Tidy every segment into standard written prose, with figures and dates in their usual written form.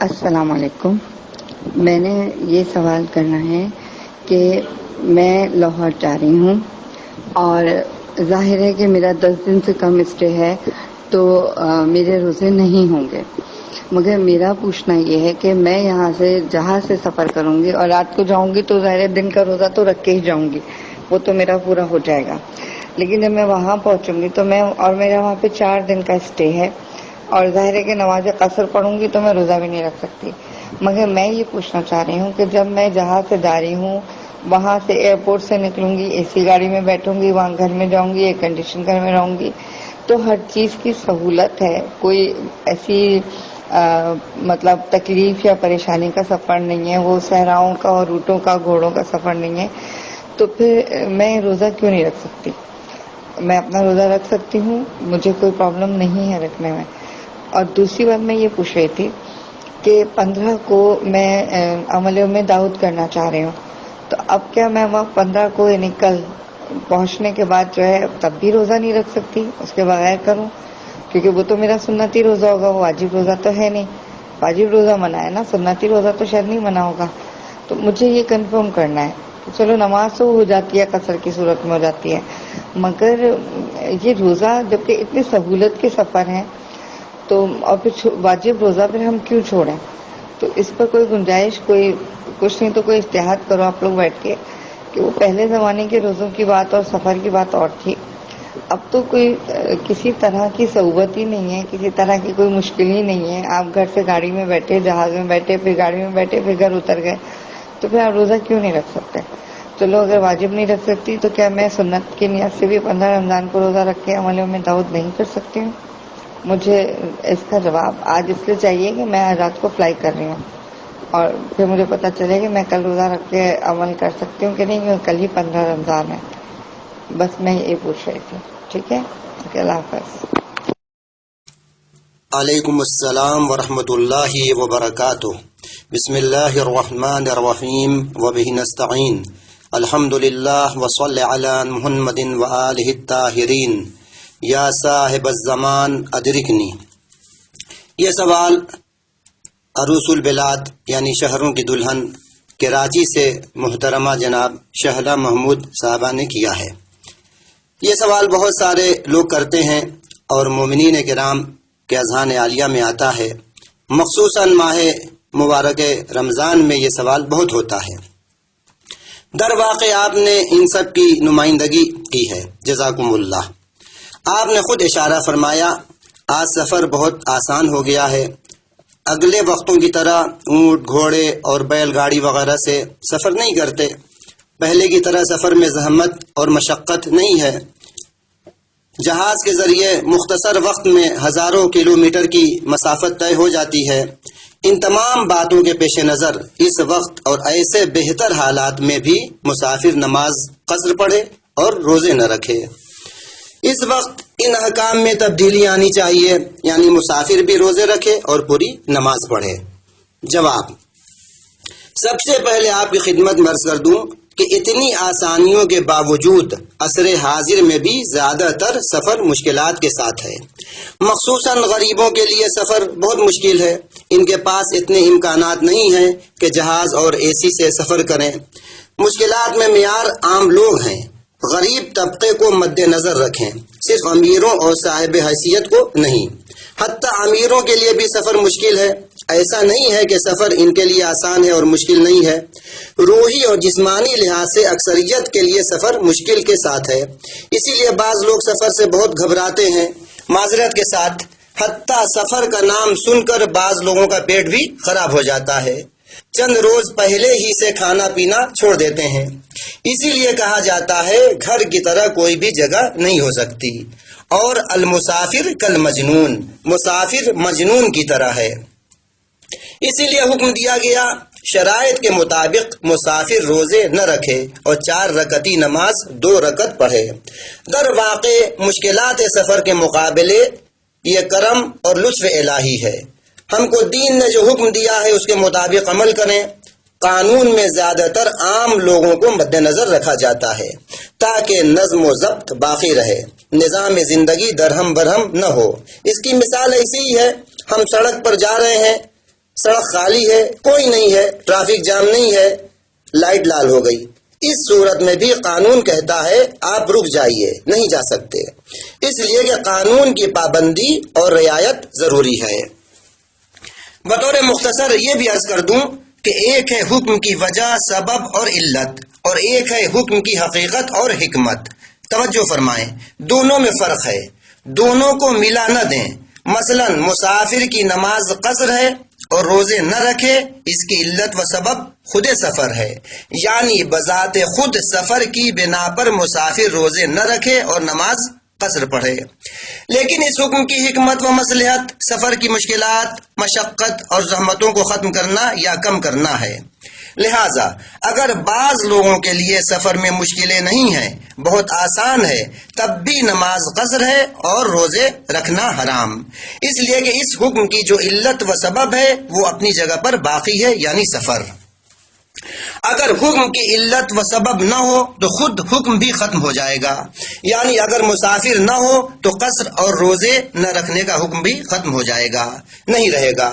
السلام علیکم. میں نے یہ سوال کرنا ہے کہ میں لاہور جا رہی ہوں اور ظاہر ہے کہ میرا 10 دن سے کم اسٹے ہے تو میرے روزے نہیں ہوں گے، مگر میرا پوچھنا یہ ہے کہ میں یہاں سے جہاز سے سفر کروں گی اور رات کو جاؤں گی تو ظاہر دن کا روزہ تو رکھ کے ہی جاؤں گی، وہ تو میرا پورا ہو جائے گا. لیکن جب میں وہاں پہنچوں گی تو میرا وہاں پہ 4 دن کا اسٹے ہے اور ظاہر ہے کہ نماز قصر پڑھوں گی تو میں روزہ بھی نہیں رکھ سکتی. مگر میں یہ پوچھنا چاہ رہی ہوں کہ جب میں جہاز سے جا رہی ہوں، وہاں سے ایئرپورٹ سے نکلوں گی، اے سی گاڑی میں بیٹھوں گی، وہاں گھر میں جاؤں گی، ایئر کنڈیشن گھر میں رہوں گی، تو ہر چیز کی سہولت ہے، کوئی ایسی مطلب تکلیف یا پریشانی کا سفر نہیں ہے، وہ صحراؤں کا اور روٹوں کا گھوڑوں کا سفر نہیں ہے، تو پھر میں روزہ کیوں نہیں رکھ سکتی؟ میں اپنا روزہ رکھ سکتی ہوں، مجھے کوئی پرابلم نہیں ہے رکھنے میں. اور دوسری بات میں یہ پوچھ رہی تھی کہ 15 کو میں عمل میں دعوت کرنا چاہ رہی ہوں، تو اب کیا میں وہاں 15 کو یعنی کل پہنچنے کے بعد جو ہے تب بھی روزہ نہیں رکھ سکتی، اس کے بغیر کروں؟ کیونکہ وہ تو میرا سنتی روزہ ہوگا، وہ واجب روزہ تو ہے نہیں. واجب روزہ منع ہے نا، سنتی روزہ تو شاید نہیں منع ہوگا. تو مجھے یہ کنفرم کرنا ہے کہ چلو نماز تو ہو جاتی ہے، قصر کی صورت میں ہو جاتی ہے، مگر یہ روزہ جبکہ اتنی سہولت کے سفر ہیں تو اور پھر واجب روزہ پھر ہم کیوں چھوڑیں؟ تو اس پر کوئی گنجائش، کوئی کچھ نہیں تو کوئی اجتہاد کرو آپ لوگ بیٹھ کے کہ وہ پہلے زمانے کے روزوں کی بات اور سفر کی بات اور تھی. اب تو کوئی کسی طرح کی صعوبت ہی نہیں ہے، کسی طرح کی کوئی مشکل ہی نہیں ہے. آپ گھر سے گاڑی میں بیٹھے، جہاز میں بیٹھے، پھر گاڑی میں بیٹھے، پھر گھر اتر گئے، تو پھر آپ روزہ کیوں نہیں رکھ سکتے؟ چلو اگر واجب نہیں رکھ سکتی تو کیا میں سنت کی نیت سے بھی 15 رمضان کو روزہ رکھ کے عمل میں دعوت نہیں کر سکتی ہوں؟ مجھے اس کا جواب آج اس لیے چاہیے کہ میں رات کو فلائی کر رہی ہوں اور پھر مجھے پتہ چلے کہ میں کل روزہ رکھ کے عمل کر سکتی ہوں کہ نہیں، کیونکہ کل ہی 15 رمضان ہے. بس میں یہ پوچھ رہی تھی. ٹھیک ہے، اللہ حافظ. علیکم السلام ورحمۃ اللہ وبرکاتہ. بسم اللہ الرحمن الرحیم وبہ نستعین. الحمد للہ وصلی علی محمد وآلہ الطاہرین. یا صاحب الزمان ادرکنی. یہ سوال عروس البلاد یعنی شہروں کی دلہن کراچی سے محترمہ جناب شہلا محمود صاحبہ نے کیا ہے. یہ سوال بہت سارے لوگ کرتے ہیں اور مومنین کرام کے اذہان عالیہ میں آتا ہے، مخصوصاً ماہ مبارک رمضان میں یہ سوال بہت ہوتا ہے. در واقع آپ نے ان سب کی نمائندگی کی ہے، جزاکم اللہ. آپ نے خود اشارہ فرمایا آج سفر بہت آسان ہو گیا ہے، اگلے وقتوں کی طرح اونٹ، گھوڑے اور بیل گاڑی وغیرہ سے سفر نہیں کرتے، پہلے کی طرح سفر میں زحمت اور مشقت نہیں ہے، جہاز کے ذریعے مختصر وقت میں ہزاروں کلومیٹر کی مسافت طے ہو جاتی ہے. ان تمام باتوں کے پیش نظر اس وقت اور ایسے بہتر حالات میں بھی مسافر نماز قصر پڑھے اور روزے نہ رکھے. اس وقت ان احکام میں تبدیلی آنی چاہیے، یعنی مسافر بھی روزے رکھے اور پوری نماز پڑھے. جواب: سب سے پہلے آپ کی خدمت میں عرض کر دوں کہ اتنی آسانیوں کے باوجود عصر حاضر میں بھی زیادہ تر سفر مشکلات کے ساتھ ہے. مخصوصاً غریبوں کے لیے سفر بہت مشکل ہے. ان کے پاس اتنے امکانات نہیں ہیں کہ جہاز اور اے سی سے سفر کریں. مشکلات میں معیار عام لوگ ہیں. غریب طبقے کو مد نظر رکھیں، صرف امیروں اور صاحب حیثیت کو نہیں. حتیٰ امیروں کے لیے بھی سفر مشکل ہے. ایسا نہیں ہے کہ سفر ان کے لیے آسان ہے اور مشکل نہیں ہے. روحی اور جسمانی لحاظ سے اکثریت کے لیے سفر مشکل کے ساتھ ہے. اسی لیے بعض لوگ سفر سے بہت گھبراتے ہیں. معذرت کے ساتھ، حتیٰ سفر کا نام سن کر بعض لوگوں کا پیٹ بھی خراب ہو جاتا ہے، چند روز پہلے ہی سے کھانا پینا چھوڑ دیتے ہیں. اسی لیے کہا جاتا ہے گھر کی طرح کوئی بھی جگہ نہیں ہو سکتی، اور المسافر کل مجنون، مسافر مجنون کی طرح ہے. اسی لیے حکم دیا گیا شرائط کے مطابق مسافر روزے نہ رکھے اور 4 رکعتی نماز 2 رکعت پڑھے. در واقع مشکلات سفر کے مقابلے یہ کرم اور لطف الہی ہے. ہم کو دین نے جو حکم دیا ہے اس کے مطابق عمل کریں. قانون میں زیادہ تر عام لوگوں کو مد نظر رکھا جاتا ہے تاکہ نظم و ضبط باقی رہے، نظام زندگی درہم برہم نہ ہو. اس کی مثال ایسی ہی ہے، ہم سڑک پر جا رہے ہیں، سڑک خالی ہے، کوئی نہیں ہے، ٹریفک جام نہیں ہے، لائٹ لال ہو گئی، اس صورت میں بھی قانون کہتا ہے آپ رک جائیے، نہیں جا سکتے، اس لیے کہ قانون کی پابندی اور رعایت ضروری ہے۔ بطور مختصر یہ بھی عرض کر دوں کہ ایک ہے حکم کی وجہ، سبب اور علت، اور ایک ہے حکم کی حقیقت اور حکمت۔ توجہ فرمائیں، دونوں میں فرق ہے، دونوں کو ملا نہ دیں۔ مثلا مسافر کی نماز قصر ہے اور روزے نہ رکھے، اس کی علت و سبب خود سفر ہے، یعنی بذات خود سفر کی بنا پر مسافر روزے نہ رکھے اور نماز قصر پڑھے۔ لیکن اس حکم کی حکمت و مصلحت سفر کی مشکلات، مشقت اور زحمتوں کو ختم کرنا یا کم کرنا ہے۔ لہذا اگر بعض لوگوں کے لیے سفر میں مشکلیں نہیں ہیں، بہت آسان ہے، تب بھی نماز قصر ہے اور روزے رکھنا حرام، اس لیے کہ اس حکم کی جو علت و سبب ہے وہ اپنی جگہ پر باقی ہے، یعنی سفر۔ اگر حکم کی علت و سبب نہ ہو تو خود حکم بھی ختم ہو جائے گا، یعنی اگر مسافر نہ ہو تو قصر اور روزے نہ رکھنے کا حکم بھی ختم ہو جائے گا، نہیں رہے گا۔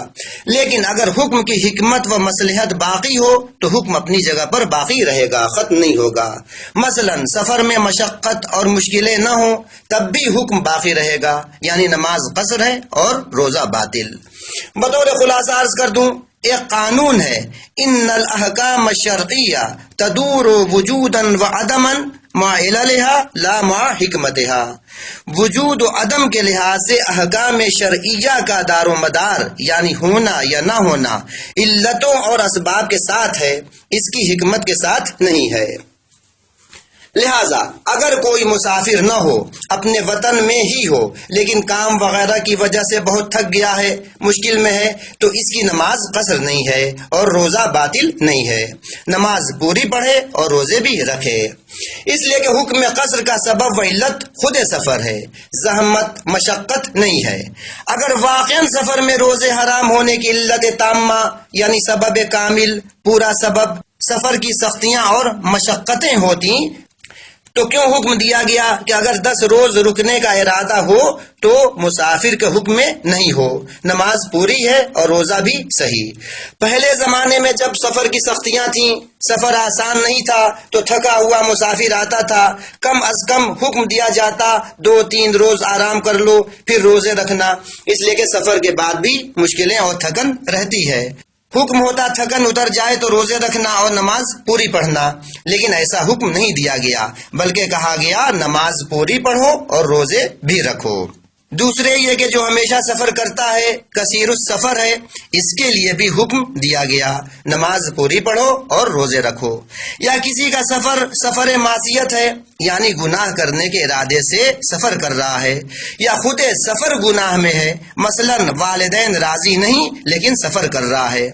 لیکن اگر حکم کی حکمت و مصلحت باقی ہو تو حکم اپنی جگہ پر باقی رہے گا، ختم نہیں ہوگا۔ مثلا سفر میں مشقت اور مشکلیں نہ ہوں تب بھی حکم باقی رہے گا، یعنی نماز قصر ہے اور روزہ باطل۔ بطور خلاصہ عرض کر دوں، ایک قانون ہے، ان الاحکام الشرعیہ تدور وجودا و عدما مع عللها لا مع حکمتها۔ وجود و عدم کے لحاظ سے احکام شرعیہ کا دار و مدار، یعنی ہونا یا نہ ہونا، علتوں اور اسباب کے ساتھ ہے، اس کی حکمت کے ساتھ نہیں ہے۔ لہذا اگر کوئی مسافر نہ ہو، اپنے وطن میں ہی ہو، لیکن کام وغیرہ کی وجہ سے بہت تھک گیا ہے، مشکل میں ہے، تو اس کی نماز قصر نہیں ہے اور روزہ باطل نہیں ہے، نماز پوری پڑھے اور روزے بھی رکھے، اس لیے کہ حکم قصر کا سبب و علت خود سفر ہے، زحمت مشقت نہیں ہے۔ اگر واقعاً سفر میں روزے حرام ہونے کی علت تامہ، یعنی سبب کامل، پورا سبب، سفر کی سختیاں اور مشقتیں ہوتی تو کیوں حکم دیا گیا کہ اگر 10 روز رکنے کا ارادہ ہو تو مسافر کے حکم میں نہیں ہو، نماز پوری ہے اور روزہ بھی صحیح۔ پہلے زمانے میں جب سفر کی سختیاں تھیں، سفر آسان نہیں تھا، تو تھکا ہوا مسافر آتا تھا، کم از کم حکم دیا جاتا 2-3 روز آرام کر لو پھر روزے رکھنا، اس لیے کہ سفر کے بعد بھی مشکلیں اور تھکن رہتی ہے۔ حکم ہوتا تھکن اتر جائے تو روزے رکھنا اور نماز پوری پڑھنا، لیکن ایسا حکم نہیں دیا گیا، بلکہ کہا گیا نماز پوری پڑھو اور روزے بھی رکھو۔ دوسرے یہ کہ جو ہمیشہ سفر کرتا ہے، کثیر السفر ہے، اس کے لیے بھی حکم دیا گیا، نماز پوری پڑھو اور روزے رکھو۔ یا کسی کا سفر معصیت ہے، یعنی گناہ کرنے کے ارادے سے سفر کر رہا ہے، یا خود سفر گناہ میں ہے، مثلا والدین راضی نہیں لیکن سفر کر رہا ہے،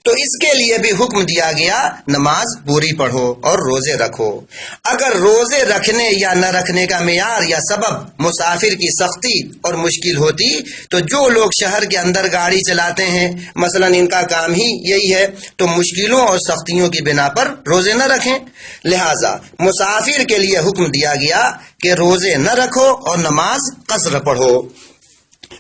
تو اس کے لیے بھی حکم دیا گیا نماز پوری پڑھو اور روزے رکھو۔ اگر روزے رکھنے یا نہ رکھنے کا معیار یا سبب مسافر کی سختی اور مشکل ہوتی تو جو لوگ شہر کے اندر گاڑی چلاتے ہیں، مثلا ان کا کام ہی یہی ہے، تو مشکلوں اور سختیوں کی بنا پر روزے نہ رکھیں۔ لہذا مسافر کے لیے حکم دیا گیا کہ روزے نہ رکھو اور نماز قصر پڑھو۔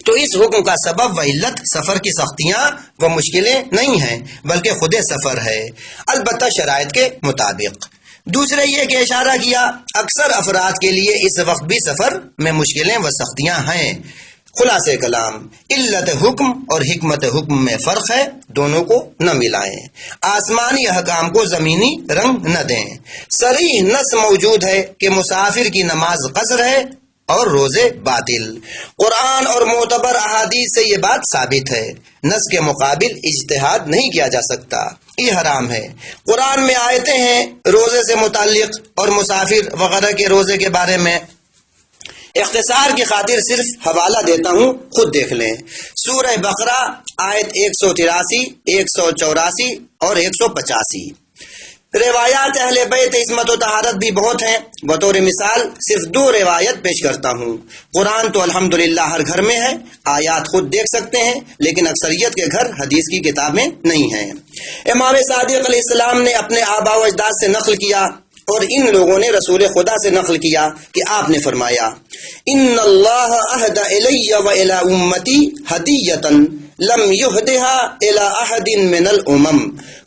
تو اس حکم کا سبب و علت سفر کی سختیاں و مشکلیں نہیں ہیں، بلکہ خود سفر ہے، البتہ شرائط کے مطابق۔ دوسرے یہ کہ اشارہ کیا اکثر افراد کے لیے اس وقت بھی سفر میں مشکلیں و سختیاں ہیں۔ خلاصہ کلام، علت حکم اور حکمت حکم میں فرق ہے، دونوں کو نہ ملائیں، آسمانی احکام کو زمینی رنگ نہ دیں۔ صریح نص موجود ہے کہ مسافر کی نماز قصر ہے اور روزے باطل، قرآن اور معتبر احادیث سے یہ بات ثابت ہے، نص کے مقابل اجتہاد نہیں کیا جا سکتا، یہ حرام ہے۔ قرآن میں آیتیں ہیں روزے سے متعلق اور مسافر وغیرہ کے روزے کے بارے میں، اختصار کی خاطر صرف حوالہ دیتا ہوں، خود دیکھ لیں۔ سورہ بقرہ آیت 183، 184 اور 185۔ روایات اہل بیت عصمت و طہارت بھی بہت ہیں، بطور مثال صرف 2 روایت پیش کرتا ہوں۔ قرآن تو الحمدللہ ہر گھر میں ہے، آیات خود دیکھ سکتے ہیں، لیکن اکثریت کے گھر حدیث کی کتابیں نہیں ہیں۔ امام صادق علیہ السلام نے اپنے آباء و اجداد سے نقل کیا اور ان لوگوں نے رسول خدا سے نقل کیا کہ آپ نے فرمایا، ان اللہ عہد الی و الی امتی ہدیۃ لم يهدها الى احد من الامم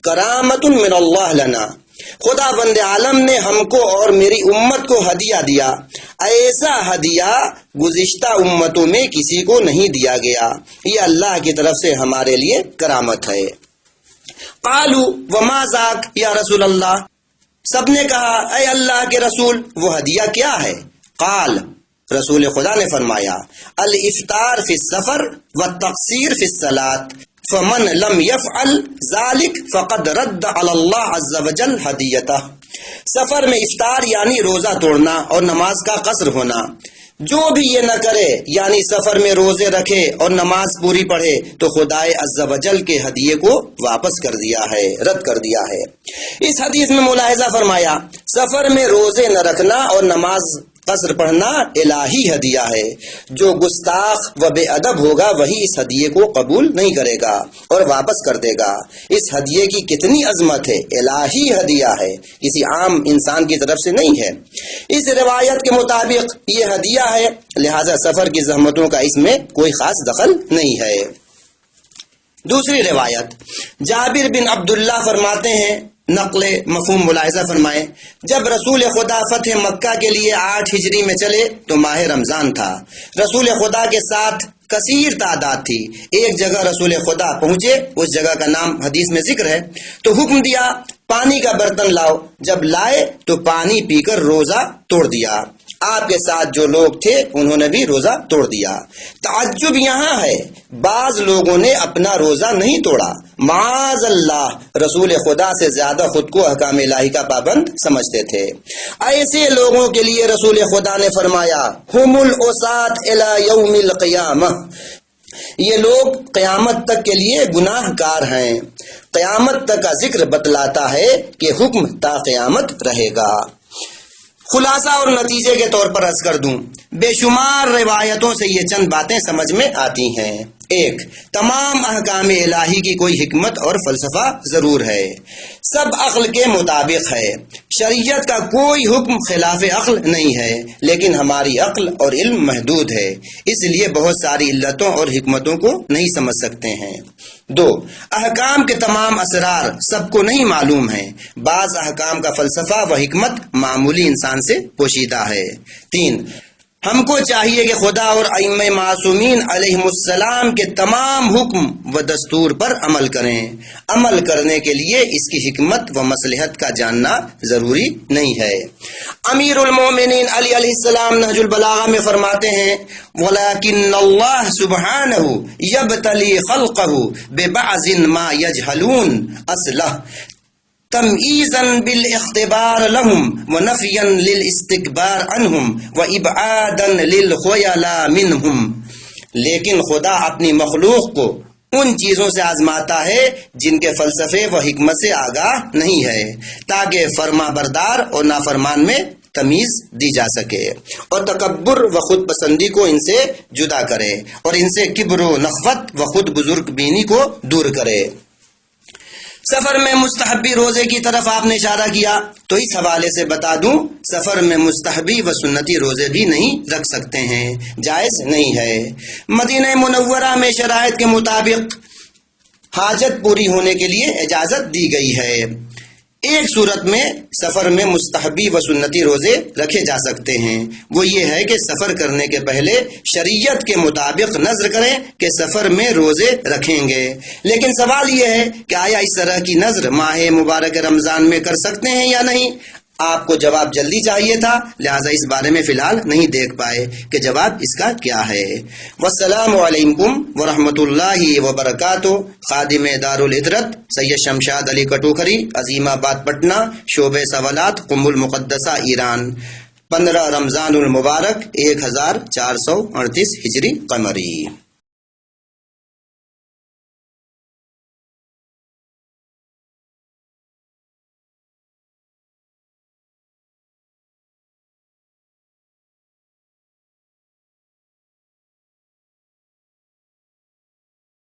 کرامۃ من اللہ لنا، خدا بند عالم نے ہم کو اور میری امت کو ہدیہ دیا، ایسا ہدیہ گزشتہ امتوں میں کسی کو نہیں دیا گیا، یہ اللہ کی طرف سے ہمارے لیے کرامت ہے۔ قالوا وما ذاک یا رسول اللہ، سب نے کہا اے اللہ کے رسول وہ ہدیہ کیا ہے؟ قال، رسول خدا نے فرمایا الافطار فی السفر والتقصیر فی الصلاۃ فمن لم يفعل ذلك فقد رد على اللہ عز وجل ہدیتہ، سفر میں افطار یعنی روزہ توڑنا اور نماز کا قصر ہونا، جو بھی یہ نہ کرے یعنی سفر میں روزے رکھے اور نماز پوری پڑھے تو خدائے عز و جل کے ہدیے کو واپس کر دیا ہے، رد کر دیا ہے۔ اس حدیث میں ملاحظہ فرمایا سفر میں روزے نہ رکھنا اور نماز قصر پڑھنا الہی ہدیہ ہے، جو گستاخ و بے ادب ہوگا وہی اس ہدیے کو قبول نہیں کرے گا اور واپس کر دے گا۔ اس ہدیے کی کتنی عظمت ہے، الہی ہدیہ ہے، کسی عام انسان کی طرف سے نہیں ہے۔ اس روایت کے مطابق یہ ہدیہ ہے، لہذا سفر کی زحمتوں کا اس میں کوئی خاص دخل نہیں ہے۔ دوسری روایت، جابر بن عبداللہ فرماتے ہیں، نقل مفہوم ملاحظہ فرمائیں، جب رسول خدا فتح مکہ کے لیے 8 ہجری میں چلے تو ماہ رمضان تھا، رسول خدا کے ساتھ کثیر تعداد تھی، ایک جگہ رسول خدا پہنچے، اس جگہ کا نام حدیث میں ذکر ہے، تو حکم دیا پانی کا برتن لاؤ، جب لائے تو پانی پی کر روزہ توڑ دیا، آپ کے ساتھ جو لوگ تھے انہوں نے بھی روزہ توڑ دیا۔ تعجب یہاں ہے بعض لوگوں نے اپنا روزہ نہیں توڑا، معاذ اللہ، رسول خدا سے زیادہ خود کو احکام الہی کا پابند سمجھتے تھے۔ ایسے لوگوں کے لیے رسول خدا نے فرمایا ہم العصاة الی یوم القیامہ، یہ لوگ قیامت تک کے لیے گناہ گار ہیں۔ قیامت تک کا ذکر بتلاتا ہے کہ حکم تا قیامت رہے گا۔ خلاصہ اور نتیجے کے طور پر عرض کر دوں، بے شمار روایتوں سے یہ چند باتیں سمجھ میں آتی ہیں۔ ایک، تمام احکام الہی کی کوئی حکمت اور فلسفہ ضرور ہے، سب عقل کے مطابق ہے، شریعت کا کوئی حکم خلاف عقل نہیں ہے، لیکن ہماری عقل اور علم محدود ہے، اس لیے بہت ساری علتوں اور حکمتوں کو نہیں سمجھ سکتے ہیں۔ دو، احکام کے تمام اسرار سب کو نہیں معلوم ہیں، بعض احکام کا فلسفہ و حکمت معمولی انسان سے پوشیدہ ہے۔ تین، ہم کو چاہیے کہ خدا اور ائمہ معصومین علیہم السلام کے تمام حکم و دستور پر عمل کریں، عمل کرنے کے لیے اس کی حکمت و مصلحت کا جاننا ضروری نہیں ہے۔ امیر المومنین علی علیہ السلام نہج البلاغہ میں فرماتے ہیں وَلَكِنَّ اللَّهَ سُبْحَانَهُ يَبْتَلِي خَلْقَهُ بِبَعْضٍ مَا يَجْهَلُونَ أَصْلَهُ تمييزا بالاختبار لهم ونفيا للاستكبار عنهم وابعادا للخيلاء منهم، لیکن خدا اپنی مخلوق کو ان چیزوں سے آزماتا ہے جن کے فلسفے و حکمت سے آگاہ نہیں ہے، تاکہ فرما بردار اور نافرمان میں تمیز دی جا سکے، اور تکبر و خود پسندی کو ان سے جدا کرے، اور ان سے کبر و نخوت و خود بزرگ بینی کو دور کرے۔ سفر میں مستحبی روزے کی طرف آپ نے اشارہ کیا، تو اس حوالے سے بتا دوں سفر میں مستحبی و سنتی روزے بھی نہیں رکھ سکتے ہیں، جائز نہیں ہے۔ مدینہ منورہ میں شرائط کے مطابق حاجت پوری ہونے کے لیے اجازت دی گئی ہے۔ ایک صورت میں سفر میں مستحبی و سنتی روزے رکھے جا سکتے ہیں، وہ یہ ہے کہ سفر کرنے کے پہلے شریعت کے مطابق نذر کریں کہ سفر میں روزے رکھیں گے، لیکن سوال یہ ہے کہ آیا اس طرح کی نذر ماہ مبارک رمضان میں کر سکتے ہیں یا نہیں؟ آپ کو جواب جلدی چاہیے تھا، لہٰذا اس بارے میں فی الحال نہیں دیکھ پائے کہ جواب اس کا کیا ہے۔ والسلام علیکم ورحمۃ اللہ وبرکاتہ۔ خادم دارالعطرت سید شمشاد علی کٹوکھری، عظیم آباد پٹنہ، شعبہ سوالات قم المقدسہ ایران۔ 15 رمضان المبارک 1438 ہجری قمری۔